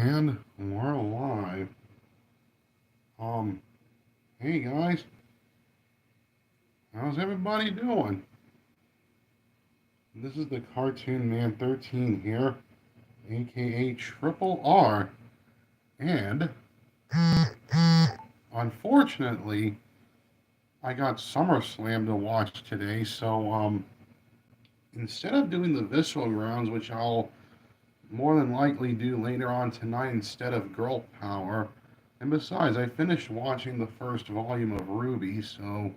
And we're live. Um, hey guys, how's everybody doing? This is the Cartoon Man 13 here, aka Triple R. And unfortunately, I got SummerSlam to watch today, so instead of doing the visceral rounds, which I'll more than likely do later on tonight instead of Girl Power, and besides, I finished watching the first volume of Ruby, so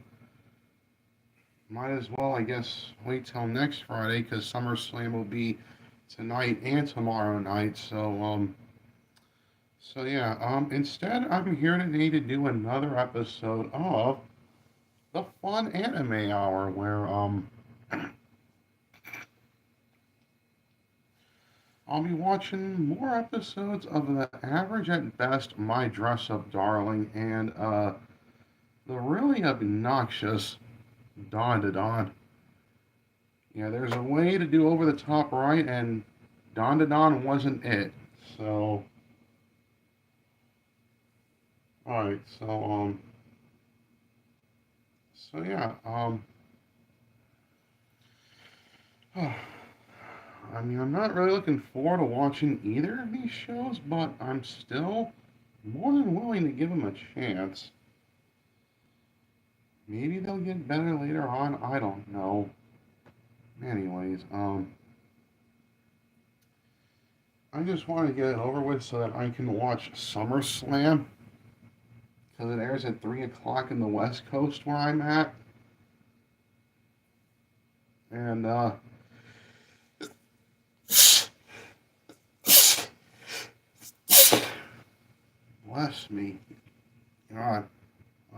might as well, I guess, wait till next Friday because SummerSlam will be tonight and tomorrow night. So yeah. Instead, I'm here today to do another episode of the Fun Anime Hour, where I'll be watching more episodes of the average at best My Dress Up Darling and the really obnoxious Dandadan. Yeah, there's a way to do over the top right, and Dandadan wasn't it. So, all right. So yeah. I mean, I'm not really looking forward to watching either of these shows, but I'm still more than willing to give them a chance. Maybe they'll get better later on. I don't know. Anyways, I just want to get it over with so that I can watch SummerSlam because it airs at 3 o'clock in the West Coast where I'm at, and bless me, God,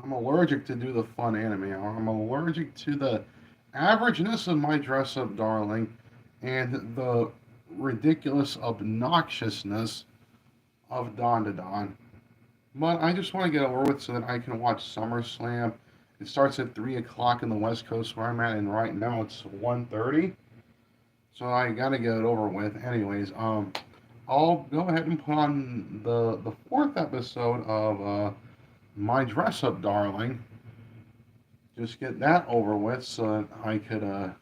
I'm allergic to do the fun anime hour. I'm allergic to the averageness of My Dress Up Darling and the ridiculous obnoxiousness of Don to Don. But I just want to get it over with so that I can watch SummerSlam. It starts at 3 o'clock in the West Coast where I'm at, and right now it's 1:30. So I gotta get it over with. Anyways, I'll go ahead and put on the fourth episode of My Dress Up Darling. Just get that over with so that I could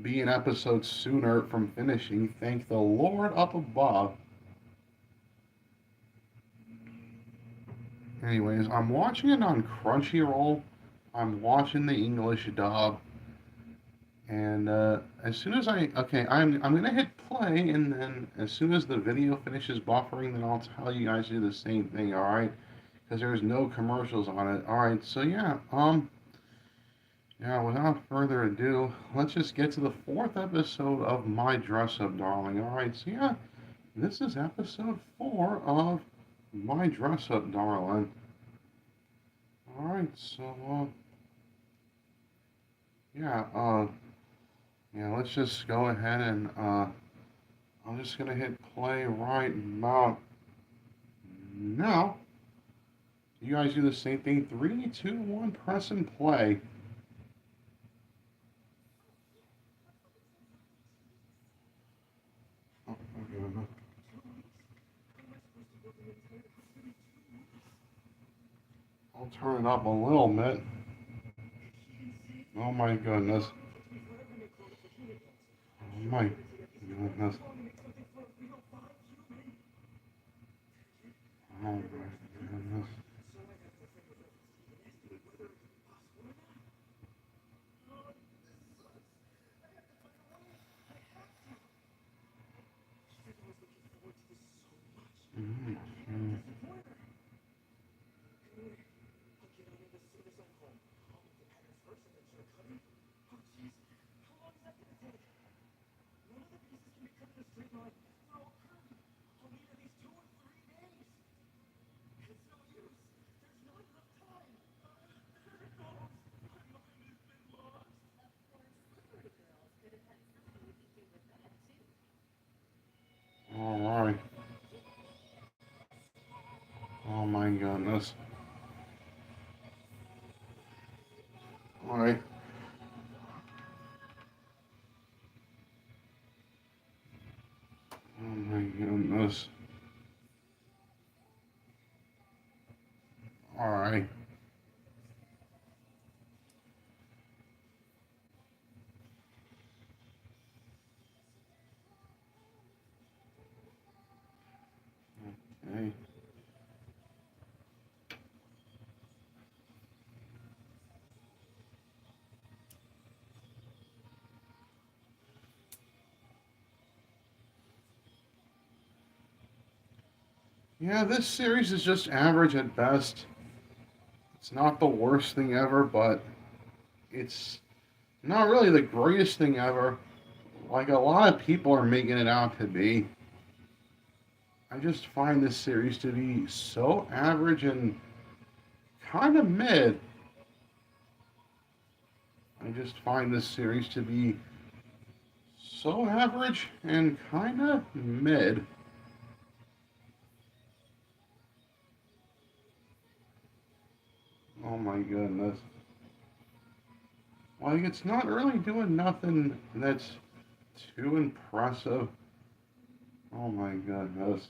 be an episode sooner from finishing. Thank the Lord up above. Anyways, I'm watching it on Crunchyroll. I'm watching the English dub. And as soon as I'm gonna hit play, and then as soon as the video finishes buffering, then I'll tell you guys to do the same thing. All right, because there's no commercials on it. All right, so yeah, without further ado, let's just get to the fourth episode of My Dress Up Darling. All right, so yeah, this is episode 4 of My Dress Up Darling. All right, so yeah, let's just go ahead and I'm just gonna hit play right about now. You guys do the same thing. 3, 2, 1, press and play. Oh, okay. I'll turn it up a little bit. Oh my goodness. Oh my goodness. Oh my goodness. Mm-hmm. All right. Oh my goodness. All right. Oh my goodness. All right. Okay. Yeah, this series is just average at best. It's not the worst thing ever, but it's not really the greatest thing ever, like a lot of people are making it out to be. I just find this series to be so average and kind of mid. I just find this series to be so average and kind of mid. Oh my goodness. Like, it's not really doing nothing that's too impressive. Oh my goodness.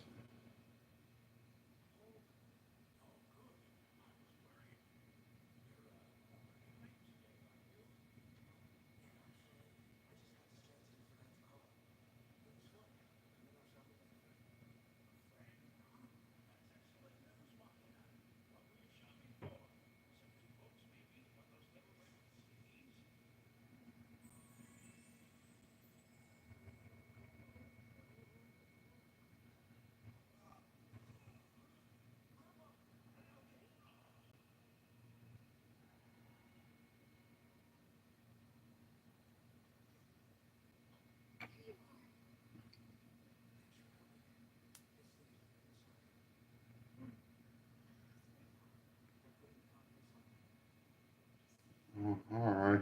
Oh, alright.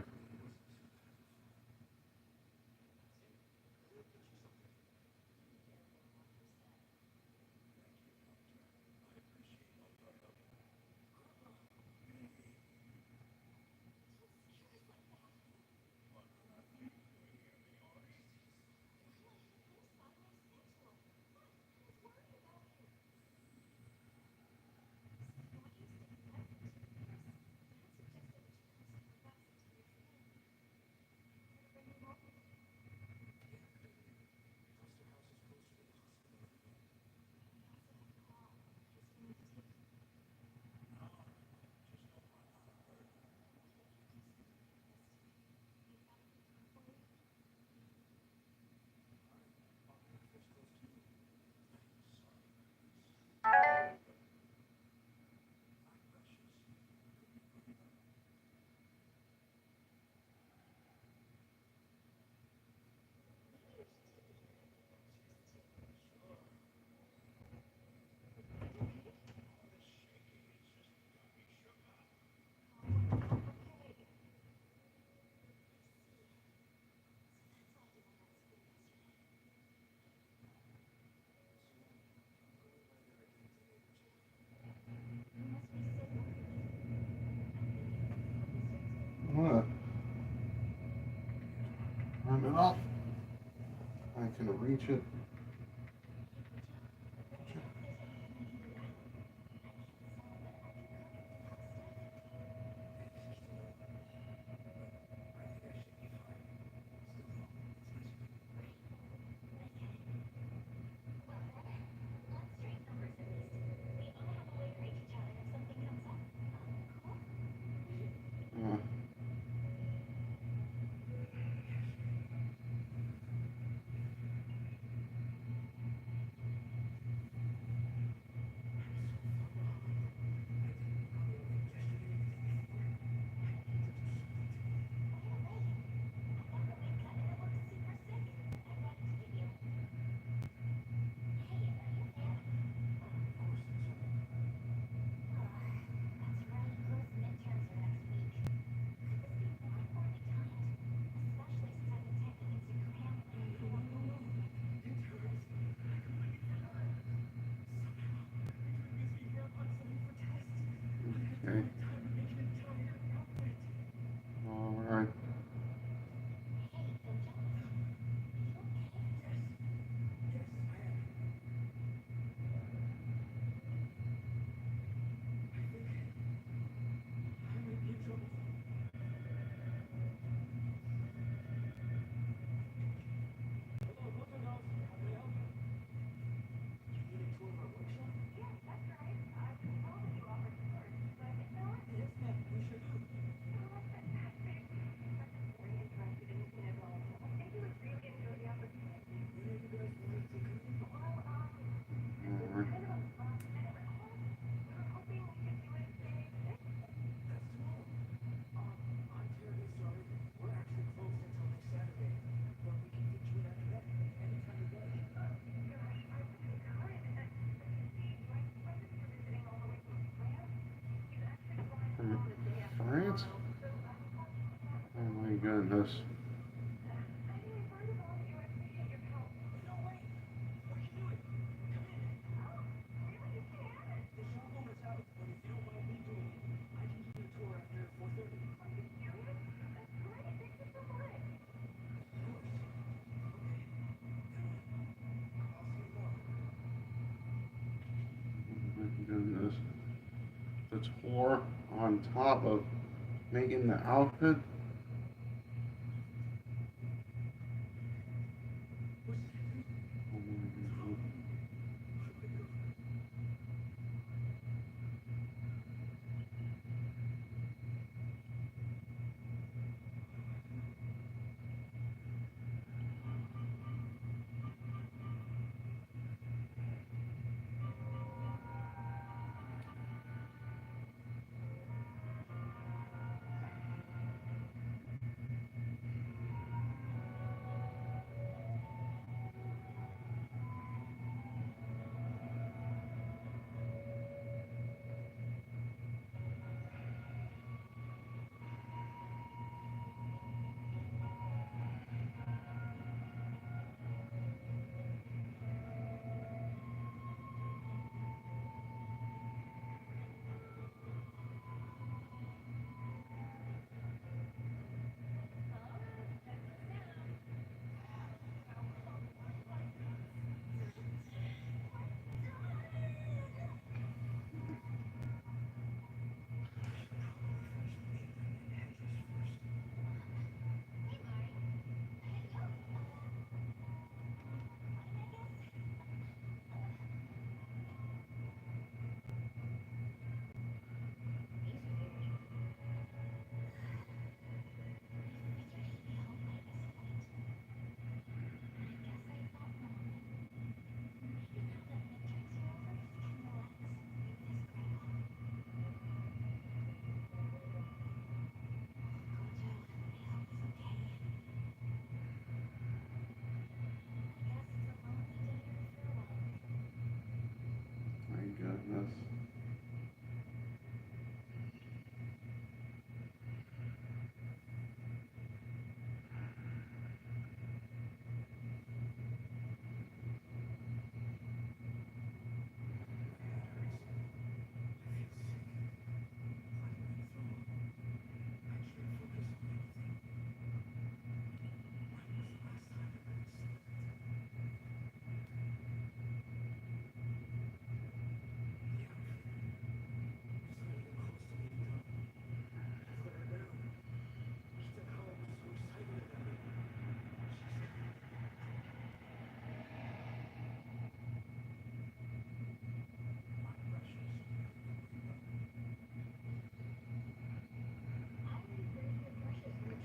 What? Turn it up. I can reach it. Uh, goodness. Oh my goodness. The tour on top of making the outfit. Oh my goodness.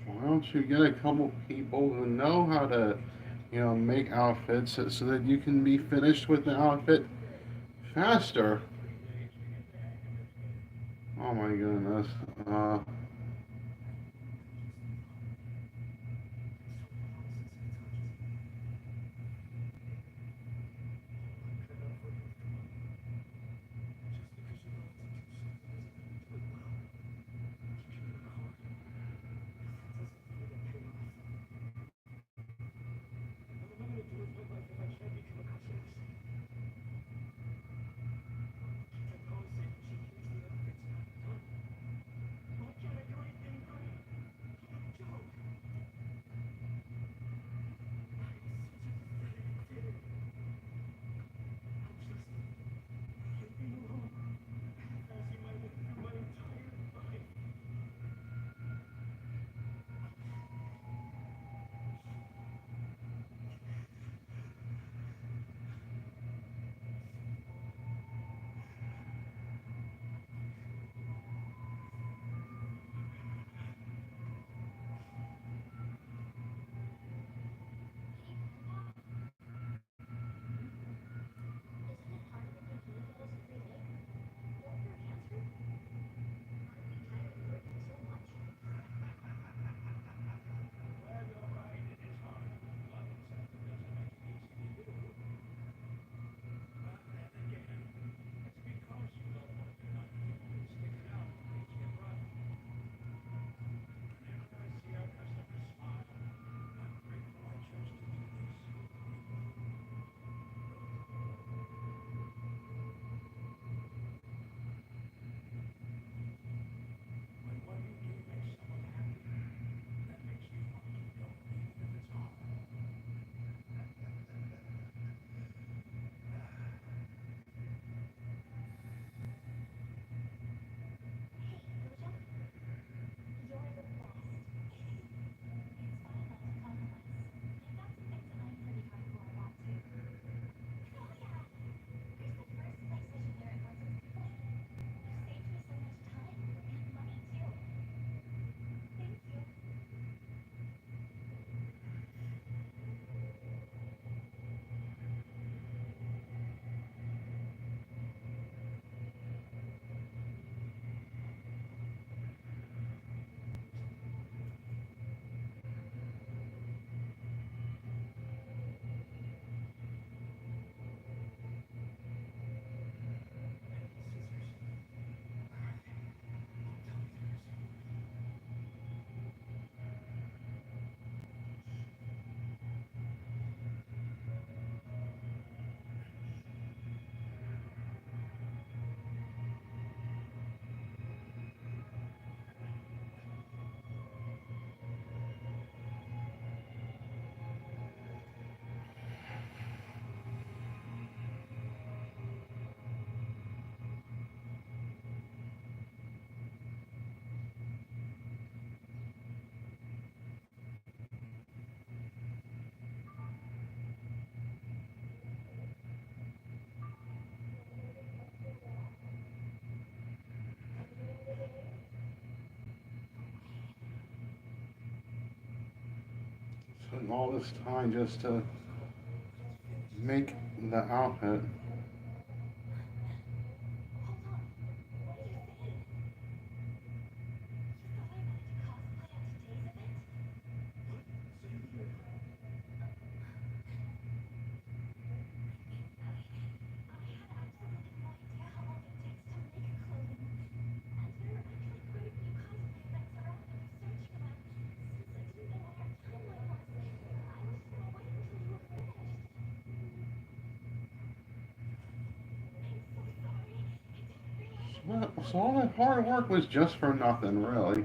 Why don't you get a couple people who know how to, make outfits so that you can be finished with the outfit faster? Oh my goodness. Uh, Took all this time just to make the outfit. So all that hard work was just for nothing, really.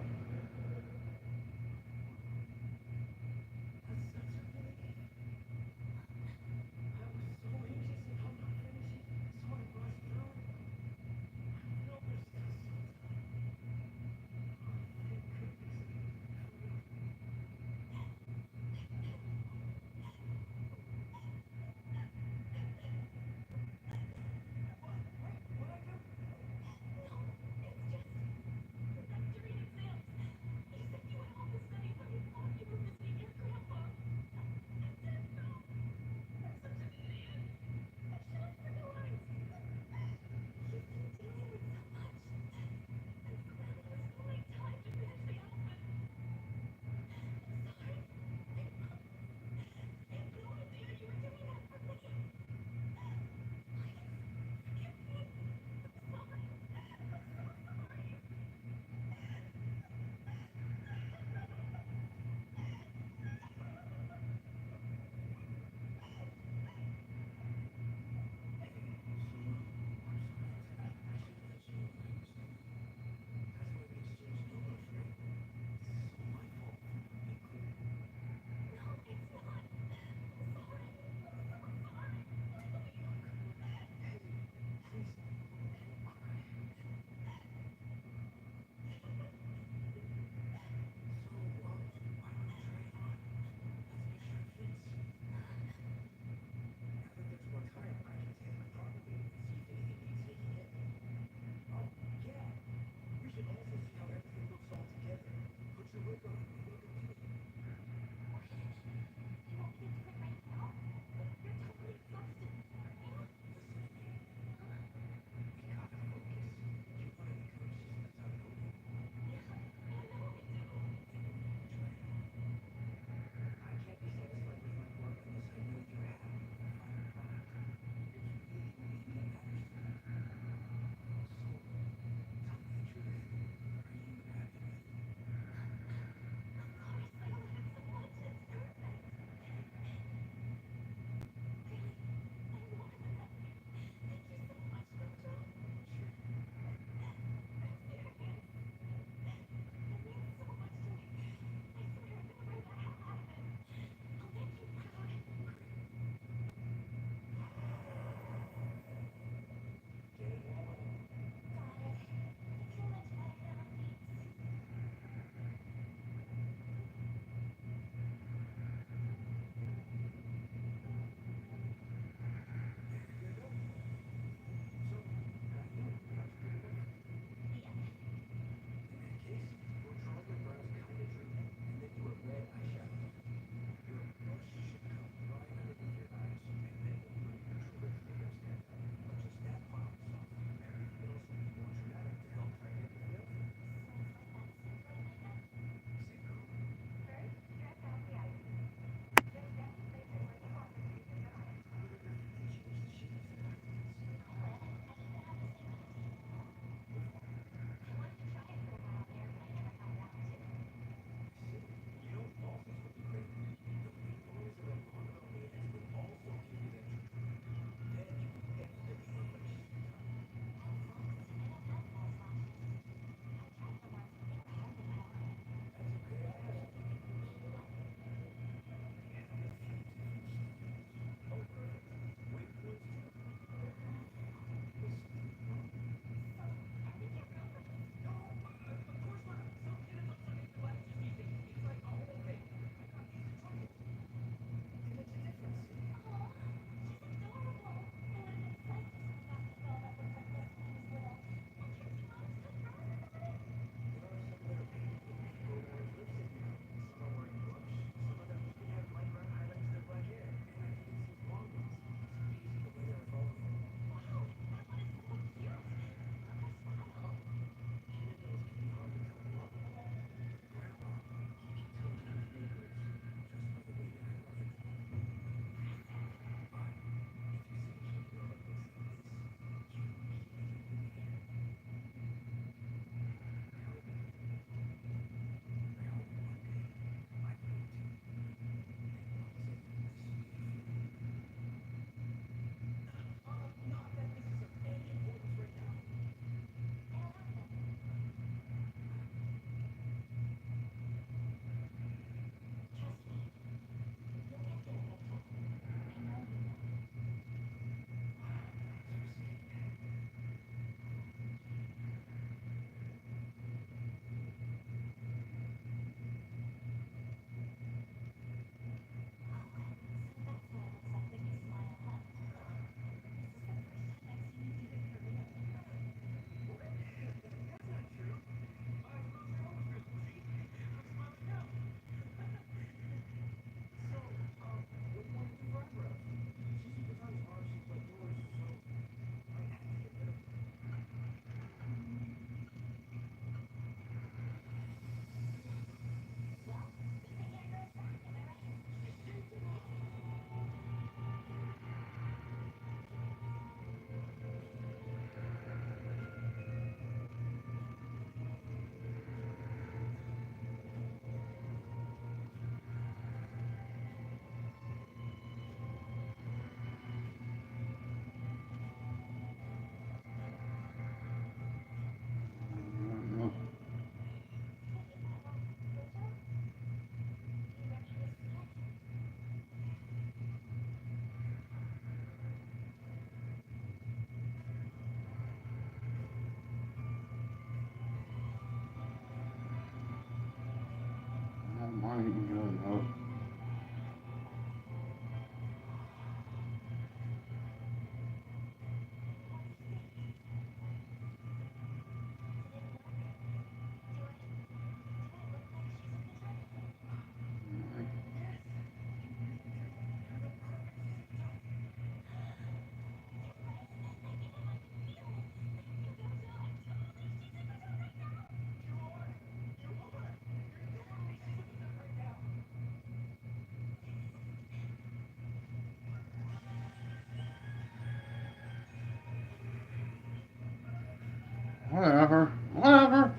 Whatever. Whatever.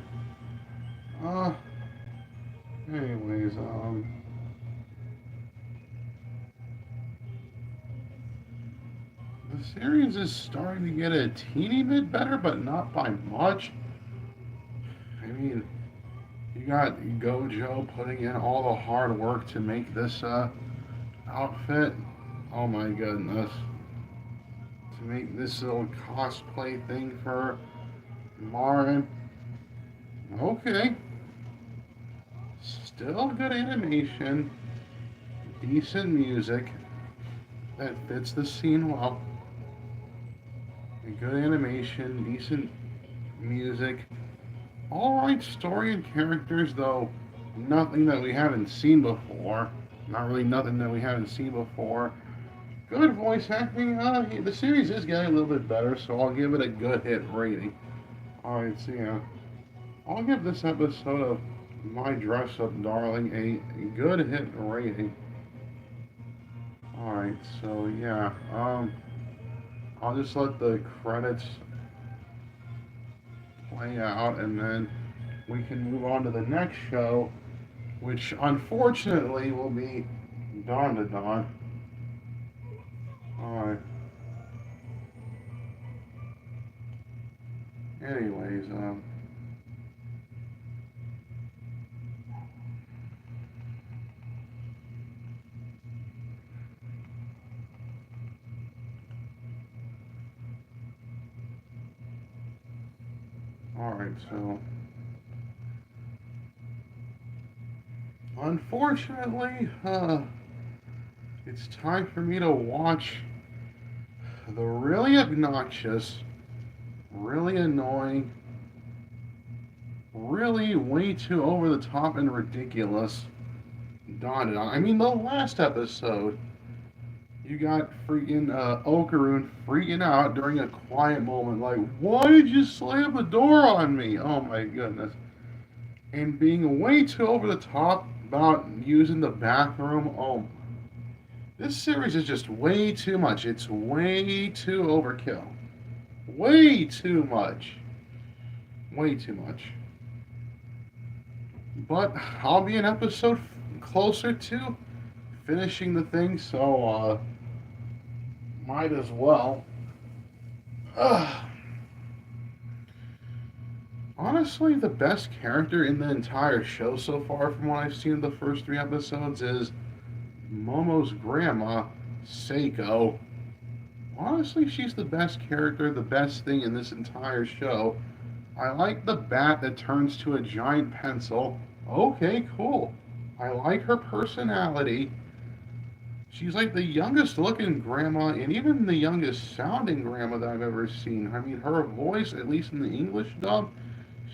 Uh, anyways, the series is starting to get a teeny bit better, but not by much. I mean, you got Gojo putting in all the hard work to make this outfit. Oh my goodness. To make this little cosplay thing for Marin. Okay. Still good animation. Decent music that fits the scene well. Good animation, decent music. Alright story and characters, though nothing that we haven't seen before. Not really nothing that we haven't seen before. Good voice acting. The series is getting a little bit better, so I'll give it a good hit rating. Alright, so yeah. I'll give this episode of My Dress Up Darling a good hit rating. Alright, so yeah. I'll just let the credits play out, and then we can move on to the next show, which unfortunately will be Dandadan. Alright. Anyways, alright, so unfortunately, it's time for me to watch the really obnoxious, really annoying, really way too over the top and ridiculous Dandadan. I mean, the last episode, you got freaking Okarun freaking out during a quiet moment, like, why did you slam the door on me? Oh my goodness. And being way too over the top about using the bathroom. Oh, this series is just way too much. It's way too overkill. Way too much. Way too much. But I'll be an episode closer to finishing the thing, so might as well. Honestly, the best character in the entire show so far, from what I've seen in the first 3 episodes, is Momo's grandma, Seiko. Honestly, she's the best character, the best thing in this entire show. I like the bat that turns to a giant pencil. Okay, cool. I like her personality. She's like the youngest looking grandma and even the youngest sounding grandma that I've ever seen. I mean, her voice, at least in the English dub,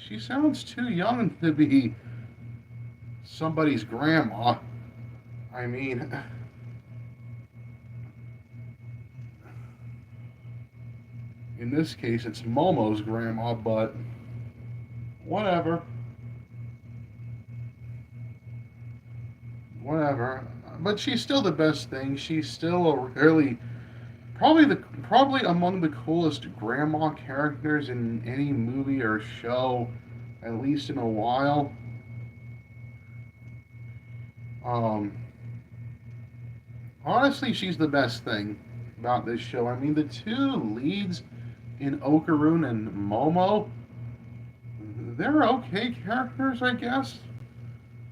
she sounds too young to be somebody's grandma. I mean, in this case, it's Momo's grandma, but whatever. Whatever. But she's still the best thing. She's still a really probably among the coolest grandma characters in any movie or show, at least in a while. Um, Honestly, she's the best thing about this show. I mean, the two leads in Okarun and Momo, they're okay characters, I guess.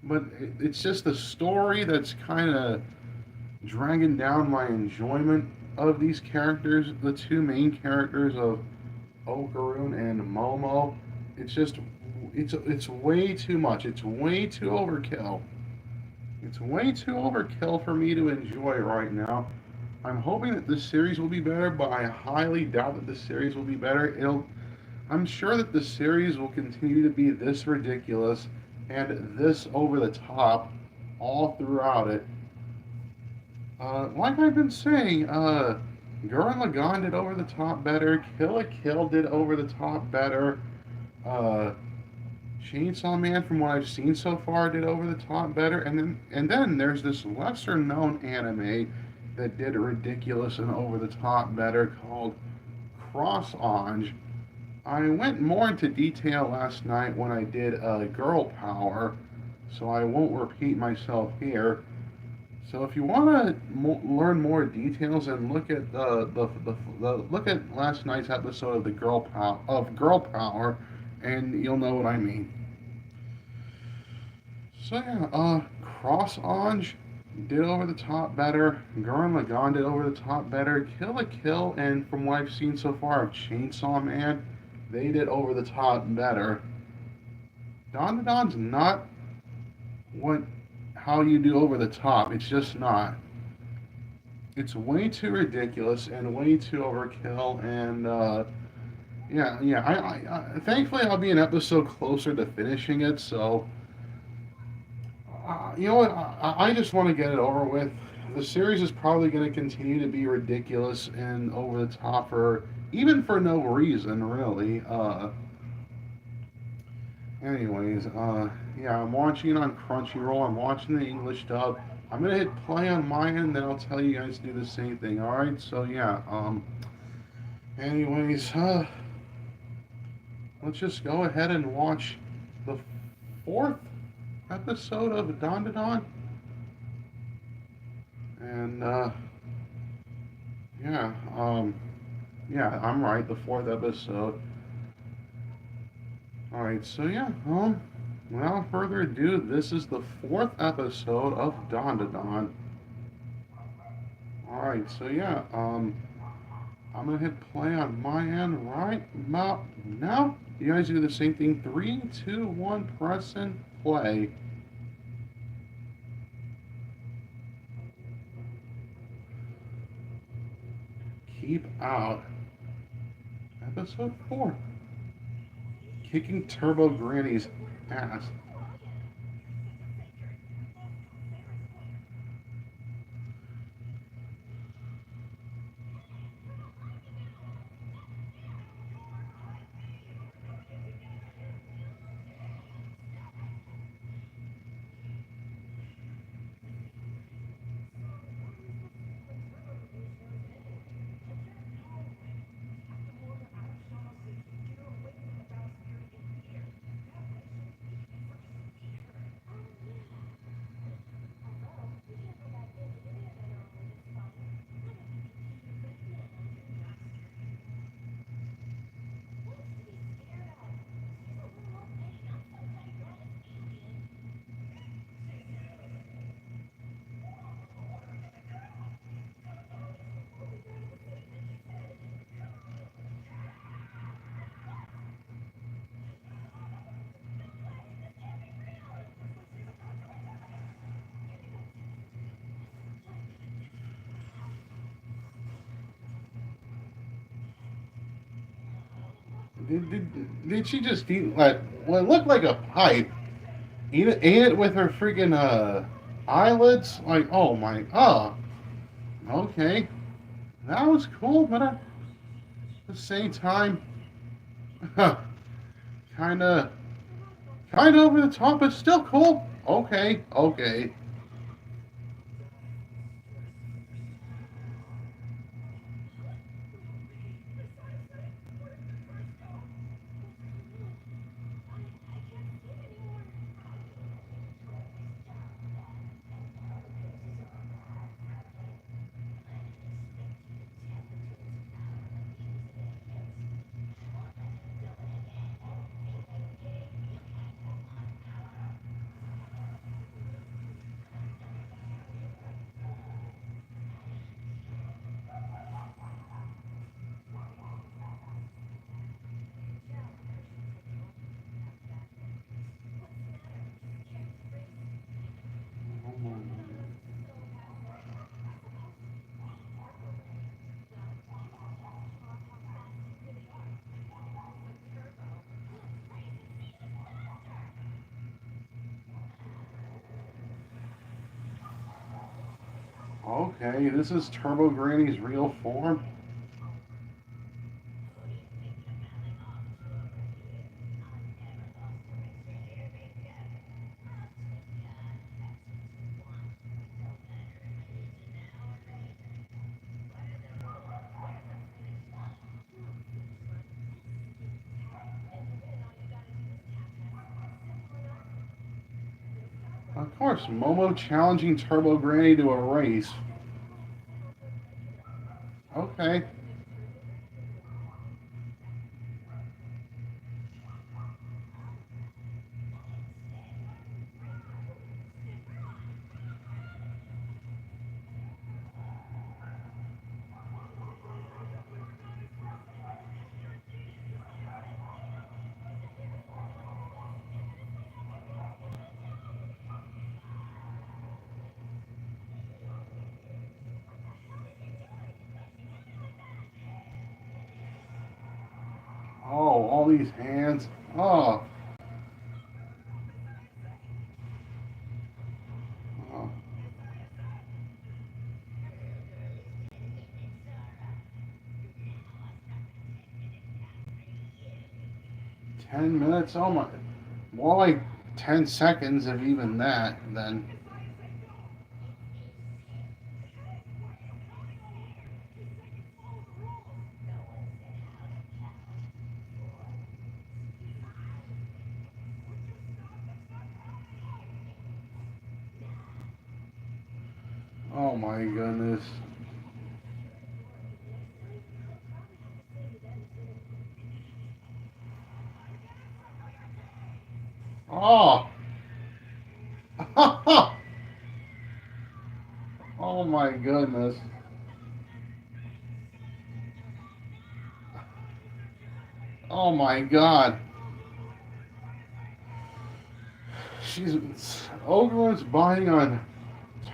But it's just the story that's kind of dragging down my enjoyment of these characters, the two main characters of Okarun and Momo. It's just, it's way too much. It's way too overkill. It's way too overkill for me to enjoy right now. I'm hoping that this series will be better, but I highly doubt that this series will be better. I'm sure that the series will continue to be this ridiculous and this over the top all throughout it. Like I've been saying, Gurren Lagann did over the top better. Kill la Kill did over the top better. Chainsaw Man, from what I've seen so far, did over the top better. And then there's this lesser known anime that did ridiculous and over the top better called Cross Ange. I went more into detail last night when I did Girl Power, so I won't repeat myself here. So if you want to learn more details and look at the look at last night's episode of the Girl Power, and you'll know what I mean. So yeah, Cross Ange did over the top better. Gurren Lagann did over the top better. Kill la Kill and from what I've seen so far of Chainsaw Man, they did over the top better. Dandadan's not what how you do over the top. It's just not. It's way too ridiculous and way too overkill. And yeah. Thankfully I'll be an episode closer to finishing it. So you know what? I just want to get it over with. The series is probably going to continue to be ridiculous and over the top for even for no reason really. Yeah, I'm watching it on Crunchyroll. I'm watching the English dub. I'm gonna hit play on my end, then I'll tell you guys to do the same thing. All right. So yeah. Anyways, let's just go ahead and watch the fourth episode of Dandadan. And yeah, yeah, I'm right. The fourth episode. All right. So yeah. Without further ado, this is the fourth episode of Dandadan. All right. So yeah. I'm gonna hit play on my end right about now. You guys do the same thing. Three, two, one. Press and play. Keep out. Episode 4. Kicking Turbo Granny's ass. Did she just eat like what looked like a pipe? Ate it with her freaking eyelids? Like, oh my, okay. That was cool, but at the same time, kind of, kind of over the top, but still cool. Okay. Okay, this is Turbo Granny's real form. Of course, Momo challenging Turbo Granny to a race. Okay. 'All these hands. Oh, oh. 10 minutes. Oh my. More like 10 seconds, if even that. Then. Oh my goodness. Oh. Oh my goodness. Oh my god. She's Ogre's biting on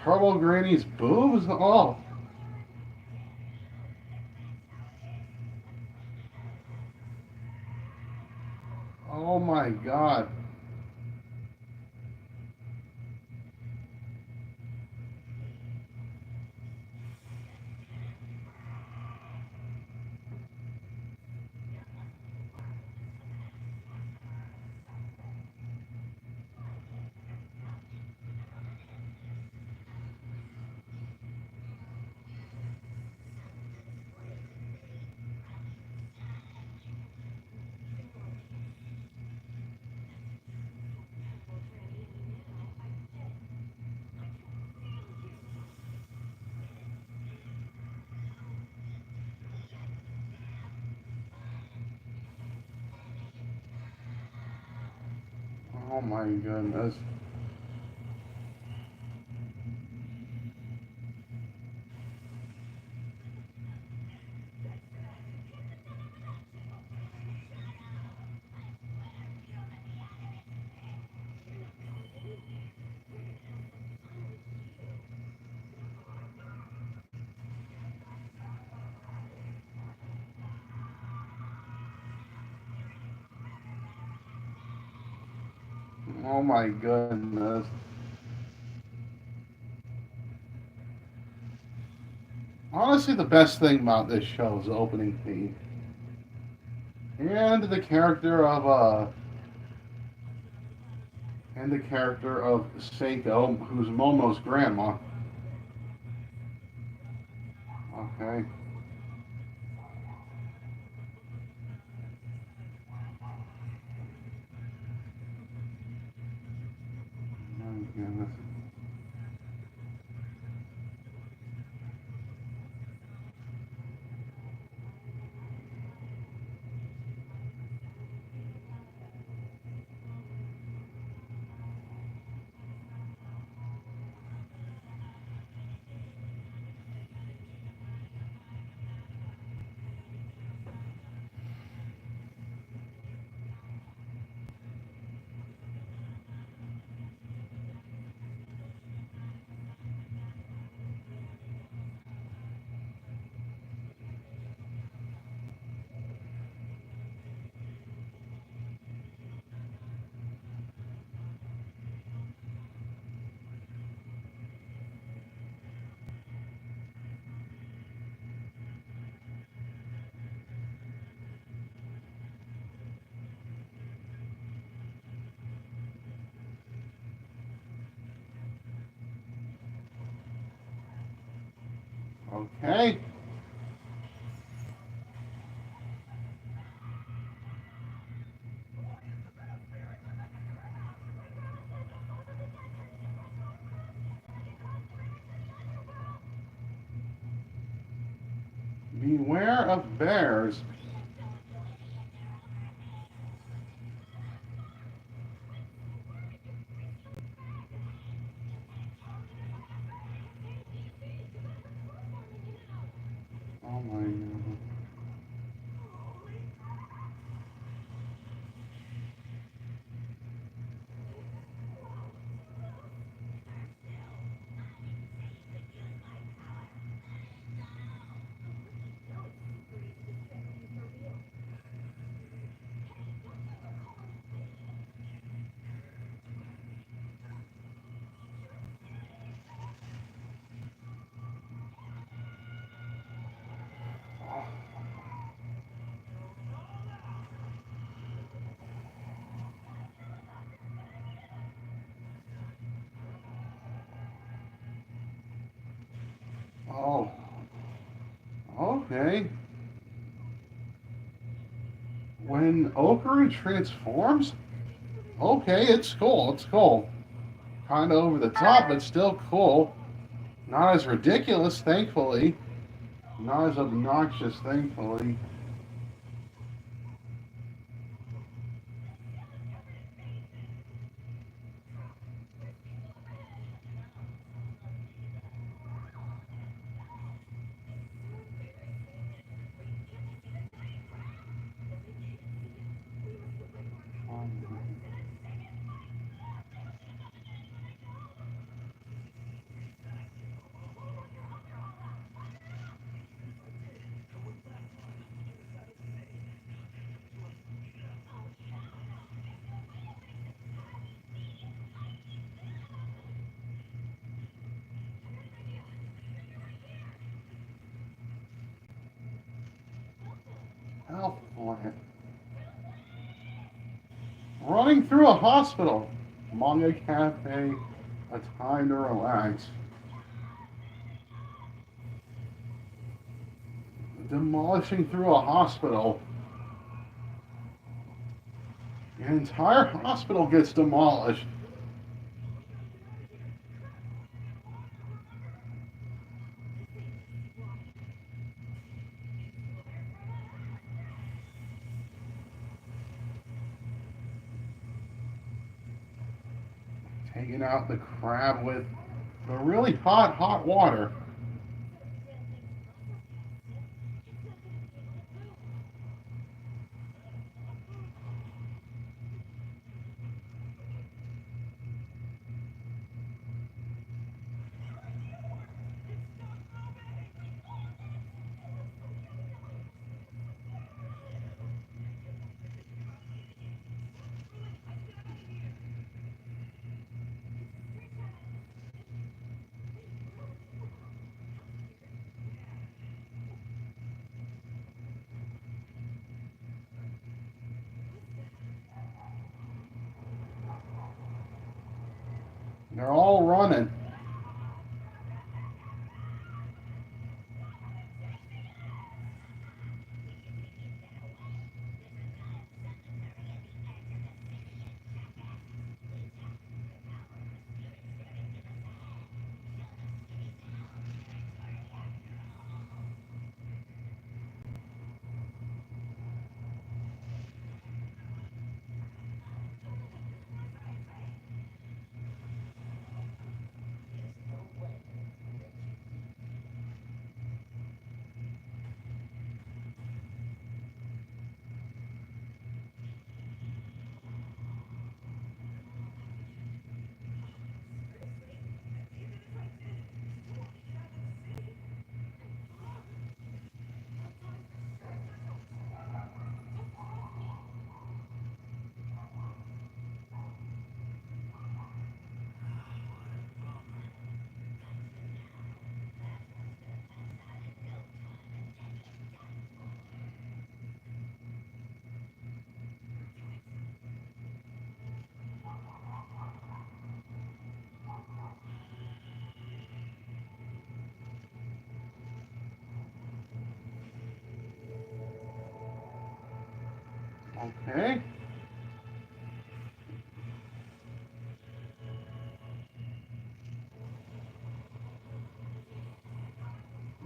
Turbo Granny's boobs. Oh. Oh my god. Oh my goodness. Oh my goodness. Honestly, the best thing about this show is the opening theme. And the character of Seiko, who's Momo's grandma. Okay. Oh, goodness. Okay. Beware of bears. Oh my god. Oh, okay. When Okaru transforms, okay, it's cool. It's cool. Kind of over the top, but still cool. Not as ridiculous, thankfully. Not as obnoxious, thankfully. Health plant. Running through a hospital. Manga cafe. A time to relax. Demolishing through a hospital. The entire hospital gets demolished. Taking out the crab with the really hot water. They're all running. Okay.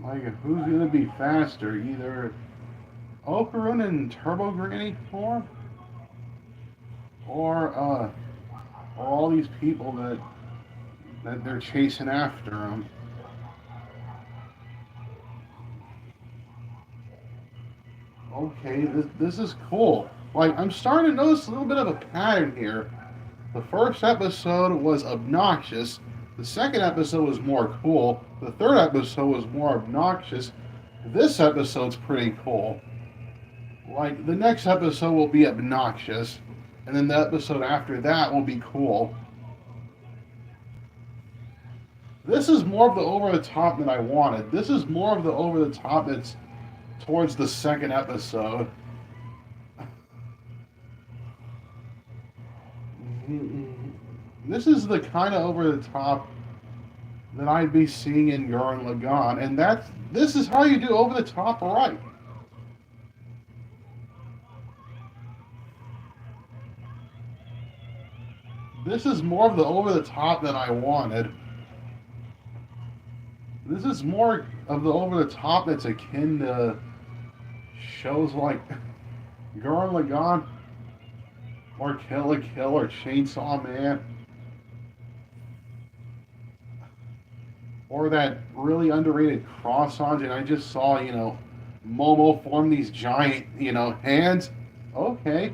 Like, who's gonna be faster? Either Okarun in Turbo Granny form, or all these people that they're chasing after him. Okay, this is cool. Like, I'm starting to notice a little bit of a pattern here. The first episode was obnoxious. The second episode was more cool. The third episode was more obnoxious. This episode's pretty cool. Like, the next episode will be obnoxious, and then the episode after that will be cool. This is more of the over the top that I wanted. This is more of the over the top that's towards the second episode. This is the kind of over the top that I'd be seeing in Gurren Lagann, and this is how you do over the top right. This is more of the over the top than I wanted. This is more of the over the top that's akin to shows like Gurren Lagann or Kill la Kill or Chainsaw Man or that really underrated cross and I just saw, Momo form these giant, hands. Okay.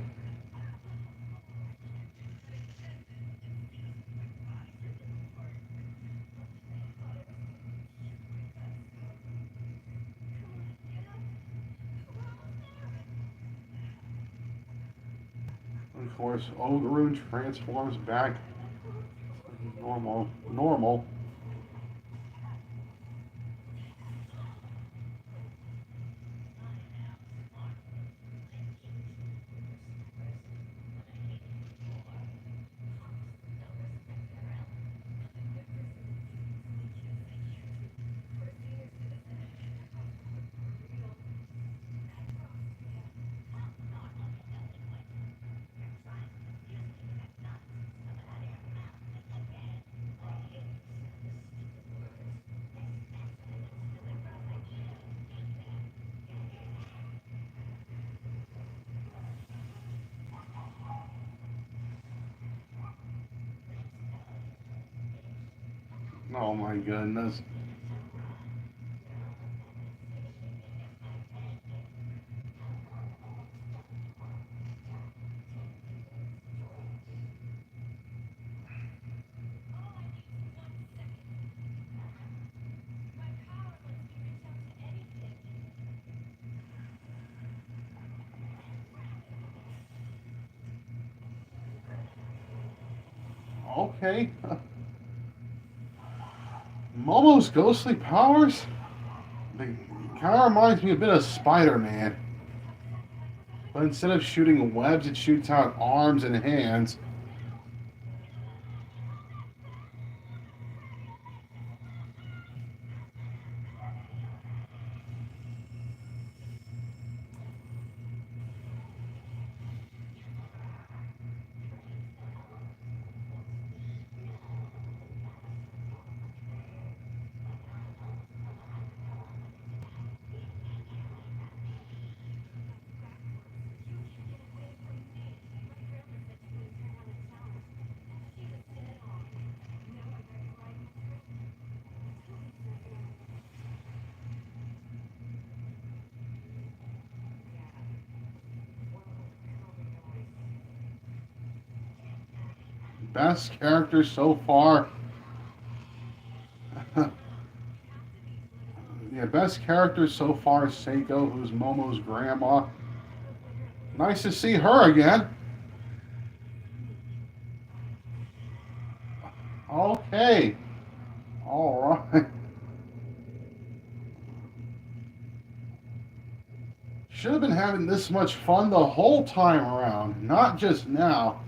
Of course, Ogurun transforms back normal. Oh my goodness. Okay. Momo's ghostly powers? It kind of reminds me a bit of Spider-Man. But instead of shooting webs, it shoots out arms and hands. Best character so far. Yeah, best character so far is Seiko, who's Momo's grandma. Nice to see her again. Okay. All right. Should have been having this much fun the whole time around, not just now.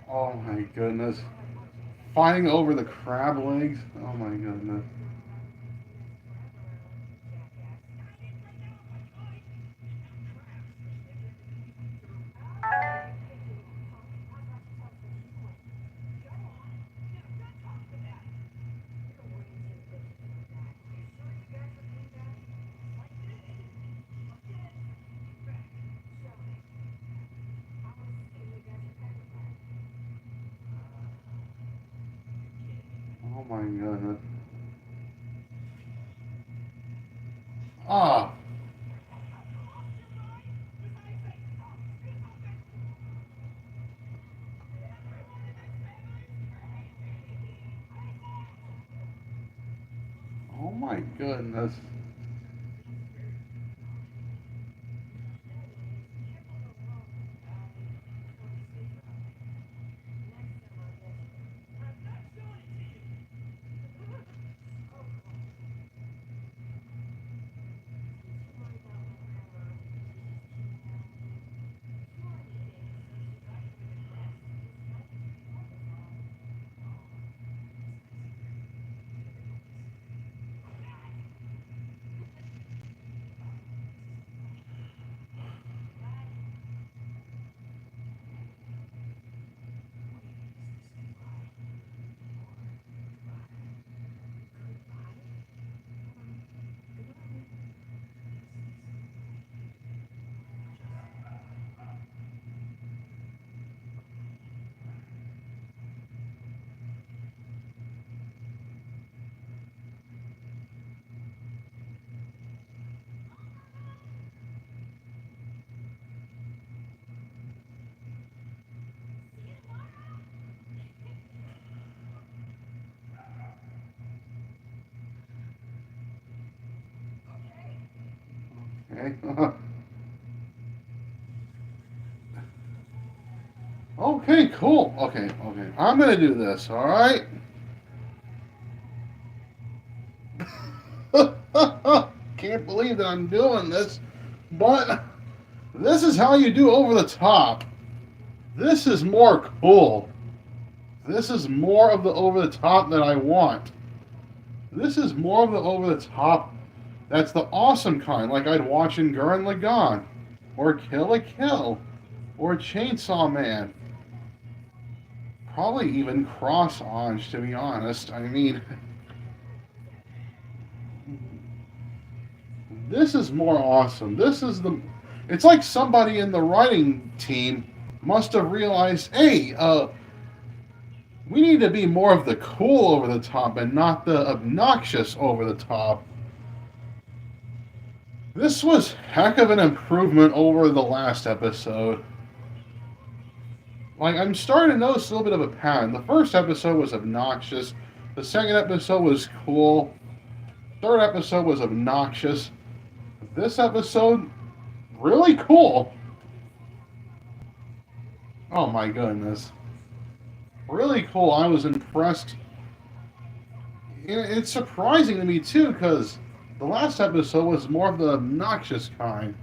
Oh my goodness. Fighting over the crab legs. Oh my goodness. Oh my goodness. Ah. Oh my goodness. Okay. Okay, cool. Okay, okay. I'm gonna do this, alright? Can't believe that I'm doing this, but this is how you do over the top. This is more cool. This is more of the over the top that I want. This is more of the over the top that's the awesome kind, like I'd watch in Gurren Lagann, or Kill a Kill, or Chainsaw Man. Probably even Cross Ange, to be honest. I mean, this is more awesome. This is the. It's like somebody in the writing team must have realized, hey, we need to be more of the cool over the top and not the obnoxious over the top. This was heck of an improvement over the last episode. Like, I'm starting to notice a little bit of a pattern. The first episode was obnoxious. The second episode was cool. Third episode was obnoxious. This episode, really cool. Oh my goodness. Really cool. I was impressed. It's surprising to me, too, because the last episode was more of the obnoxious kind.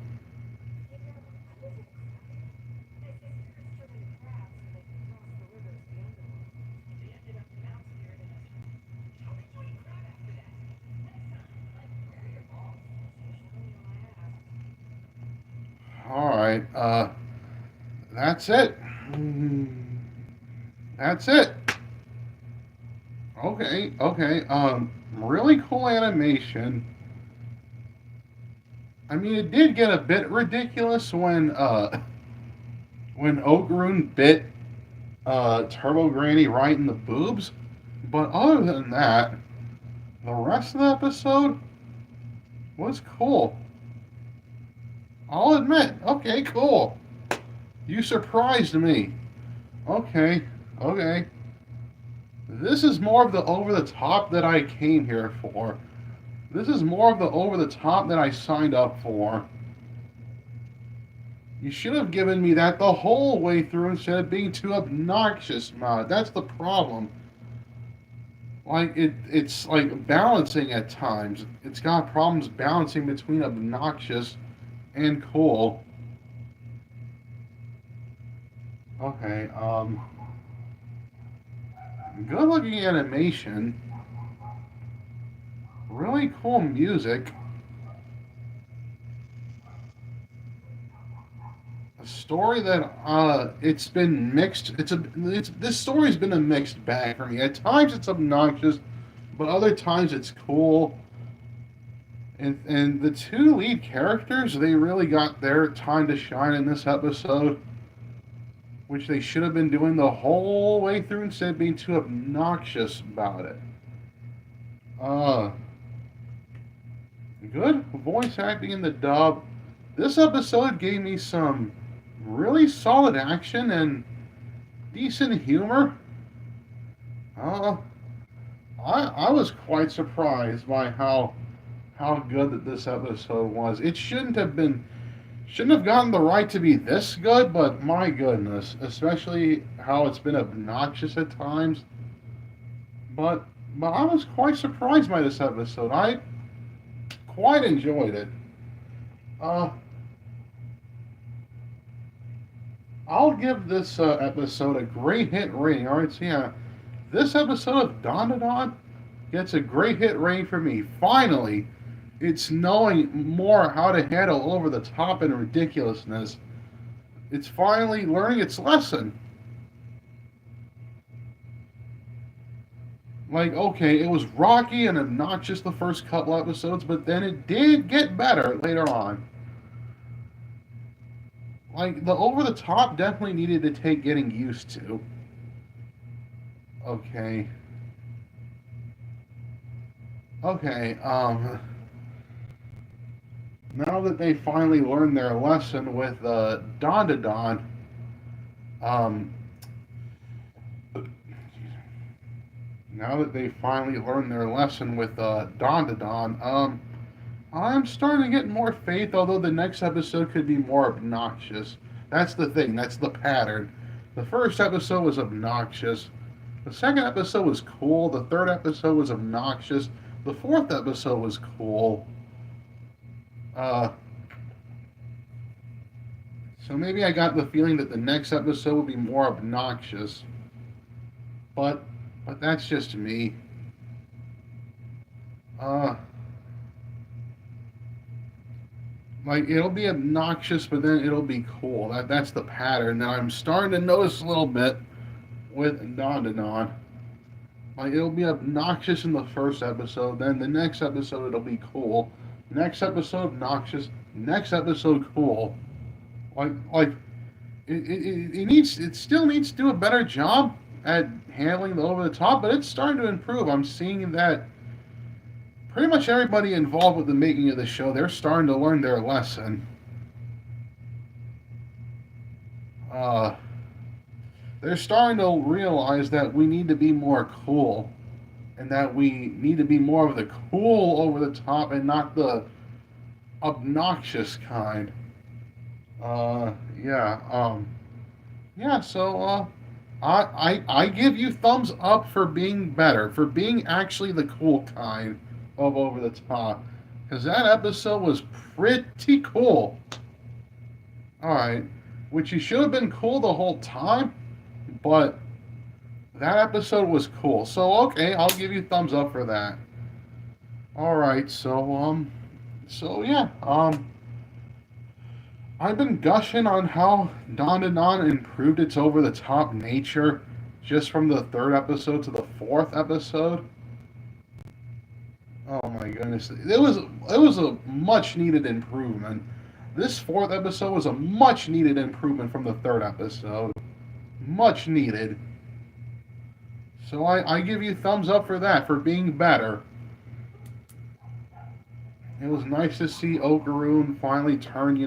Alright, that's it. That's it. Okay, okay. Really cool animation. I mean, it did get a bit ridiculous when Ogrun bit Turbo Granny right in the boobs, but other than that, the rest of the episode was cool. I'll admit. Okay, cool. You surprised me. Okay, okay. This is more of the over the top that I came here for. This is more of the over the top that I signed up for. You should have given me that the whole way through instead of being too obnoxious, Mod. That's the problem. Like it's like balancing at times. It's got problems balancing between obnoxious and cool. Okay, good looking animation, really cool music, a story that it's been mixed. It's this story's been a mixed bag for me. At times it's obnoxious, but other times it's cool. And the two lead characters, they really got their time to shine in this episode, which they should have been doing the whole way through instead of being too obnoxious about it. Uh, Good voice acting in the dub. This episode gave me some really solid action and decent humor. Uh, I was quite surprised by how good that this episode was. It shouldn't have gotten the right to be this good, but my goodness, especially how it's been obnoxious at times. But but I was quite surprised by this episode. I quite enjoyed it. Uh, I'll give this episode a great hit rating. All right, so yeah, this episode of Dandadan gets a great hit rating for me. Finally, it's knowing more how to handle over the top and ridiculousness. It's finally learning its lesson. Like, okay, it was rocky and obnoxious the first couple episodes, but then it did get better later on. Like, the over the top definitely needed to take getting used to. Okay. Okay, now that they finally learned their lesson with Dandadan, um, now that they finally learned their lesson with Dandadan, I'm starting to get more faith, although the next episode could be more obnoxious. That's the thing, that's the pattern. The first episode was obnoxious. The second episode was cool. The third episode was obnoxious. The fourth episode was cool. Uh, so maybe I got the feeling that the next episode will be more obnoxious. But but that's just me. Uh, like it'll be obnoxious, but then it'll be cool. That's the pattern that I'm starting to notice a little bit with Dandanon. Like it'll be obnoxious in the first episode, then the next episode it'll be cool. Next episode obnoxious. Next episode cool. Like it still needs to do a better job at handling the over the top, but it's starting to improve. I'm seeing that pretty much everybody involved with the making of the show, they're starting to learn their lesson. Uh, they're starting to realize that we need to be more cool, and that we need to be more of the cool over the top and not the obnoxious kind. Yeah. Yeah. So, I give you thumbs up for being better, for being actually the cool kind of over the top, because that episode was pretty cool. All right, which you should have been cool the whole time, but that episode was cool. So okay, I'll give you thumbs up for that. All right, so yeah, I've been gushing on how Dandadan improved its over the top nature just from the third episode to the fourth episode. Oh my goodness. It was a much needed improvement. This fourth episode was a much needed improvement from the third episode. Much needed. So I give you thumbs up for that, for being better. It was nice to see Okaroon finally turn,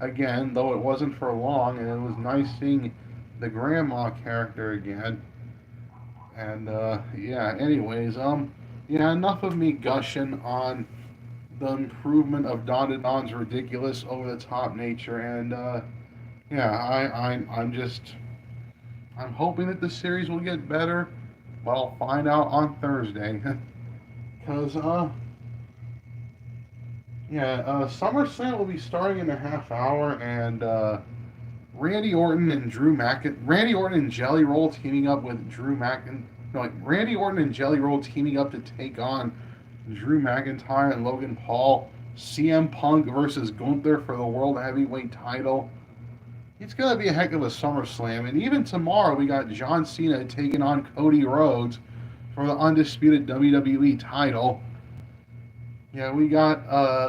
again, though it wasn't for long, and it was nice seeing the grandma character again. And yeah, anyways, yeah, enough of me gushing on the improvement of Dandadan's ridiculous over the top nature, and yeah, I'm hoping that the series will get better. Well, find out on Thursday. Because, yeah, SummerSlam will be starting in a half hour, and Randy Orton and Jelly Roll teaming up with Drew McIntyre. No, like Randy Orton and Jelly Roll teaming up to take on Drew McIntyre and Logan Paul. CM Punk versus Gunther for the World Heavyweight title. It's going to be a heck of a SummerSlam. And even tomorrow, we got John Cena taking on Cody Rhodes for the undisputed WWE title. Yeah, we got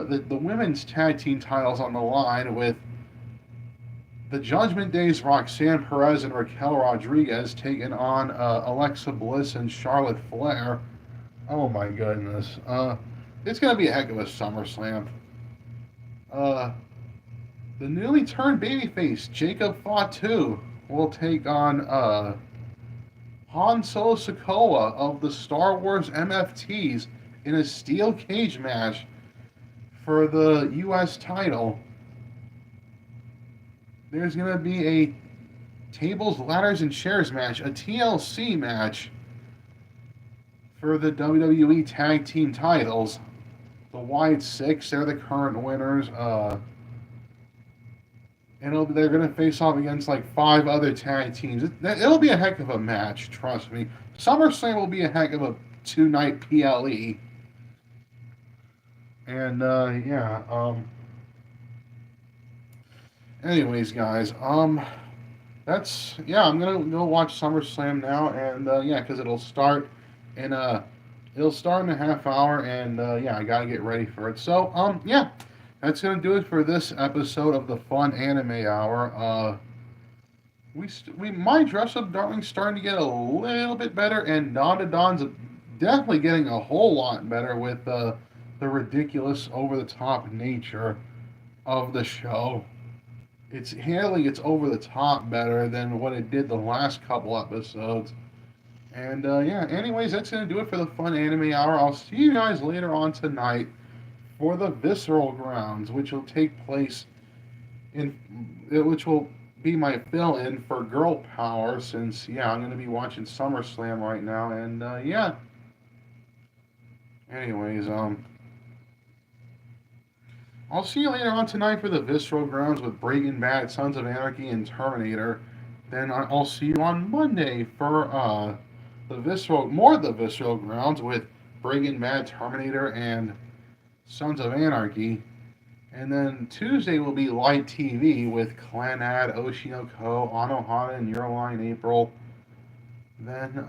the women's tag team titles on the line with the Judgment Day's Roxanne Perez and Raquel Rodriguez taking on Alexa Bliss and Charlotte Flair. Oh my goodness. It's going to be a heck of a SummerSlam. The newly turned babyface Jacob Fatu will take on Han Solo Sikoa of the Star Wars MFTs in a steel cage match for the U.S. title. There's going to be a tables, ladders, and chairs match, a TLC match for the WWE Tag Team titles. The Wyatt Six, they're the current winners. And they're going to face off against like 5 other tag teams. It'll be a heck of a match, trust me. SummerSlam will be a heck of a 2-night PLE. And anyways, guys, I'm gonna go watch SummerSlam now, and because it'll start in a half hour, and I gotta get ready for it. So that's gonna do it for this episode of the Fun Anime Hour. My dress up darling's starting to get a little bit better, and Dandadan's definitely getting a whole lot better with the ridiculous, over the top nature of the show. It's handling its over the top better than what it did the last couple episodes. And anyways, that's gonna do it for the Fun Anime Hour. I'll see you guys later on tonight for the Visceral Grounds, which will take place which will be my fill-in for Girl Power, since I'm gonna be watching SummerSlam right now, and anyways, I'll see you later on tonight for the Visceral Grounds with Breaking Bad, Sons of Anarchy, and Terminator. Then I'll see you on Monday for the Visceral Grounds with Breaking Bad, Terminator, and Sons of Anarchy. And then Tuesday will be Light TV with Clanad, Oshinoko, Anohana, and Your Line April. Then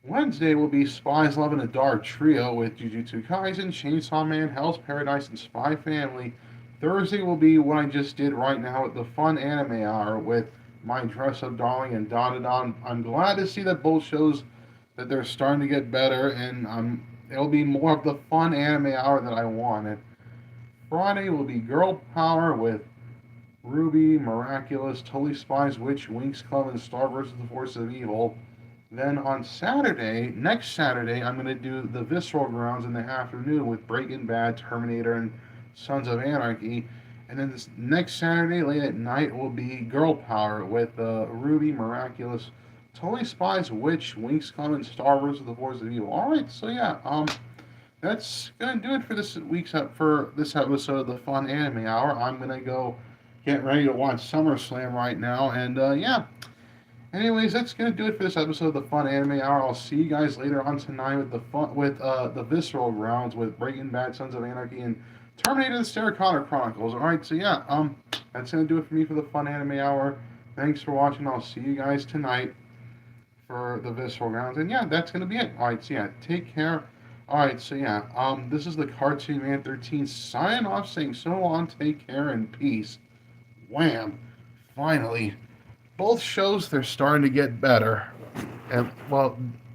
Wednesday will be Spies Love in a Dark Trio with Jujutsu Kaisen, Chainsaw Man, Hell's Paradise, and Spy Family. Thursday will be what I just did right now with the Fun Anime Hour with My Dress Up Darling and Dandadan. I'm glad to see that both shows that they're starting to get better, and it'll be more of the Fun Anime Hour that I wanted. Friday will be Girl Power with Ruby, Miraculous, Totally Spies, Witch, Winx Club, and Star vs. the Force of Evil. Then on next Saturday, I'm going to do the Visceral Grounds in the afternoon with Breaking Bad, Terminator, and Sons of Anarchy. And then this next Saturday, late at night, will be Girl Power with Ruby, Miraculous, Totally Spies, Witch, Winx Club, and Star vs. the Force of Evil. Alright, so that's going to do it for this episode of the Fun Anime Hour. I'm going to go get ready to watch SummerSlam right now, and anyways, that's going to do it for this episode of the Fun Anime Hour. I'll see you guys later on tonight with the Visceral Grounds with Breaking Bad, Sons of Anarchy, and Terminator: The Sarah Connor Chronicles. Alright, so that's going to do it for me for the Fun Anime Hour. Thanks for watching. I'll see you guys tonight for the Visceral Grounds. And that's going to be it. Alright, so take care. Alright, so this is the Cartoon Man 13 signing off, saying so long, take care, and peace. Wham! Finally. Both shows, they're starting to get better. And,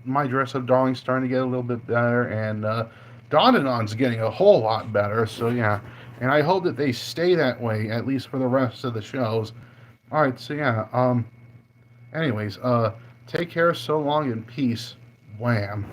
My Dress Up Darling's starting to get a little bit better, and Dandadan's getting a whole lot better, so And I hope that they stay that way, at least for the rest of the shows. Alright, so anyways, take care, so long, and peace. Wham.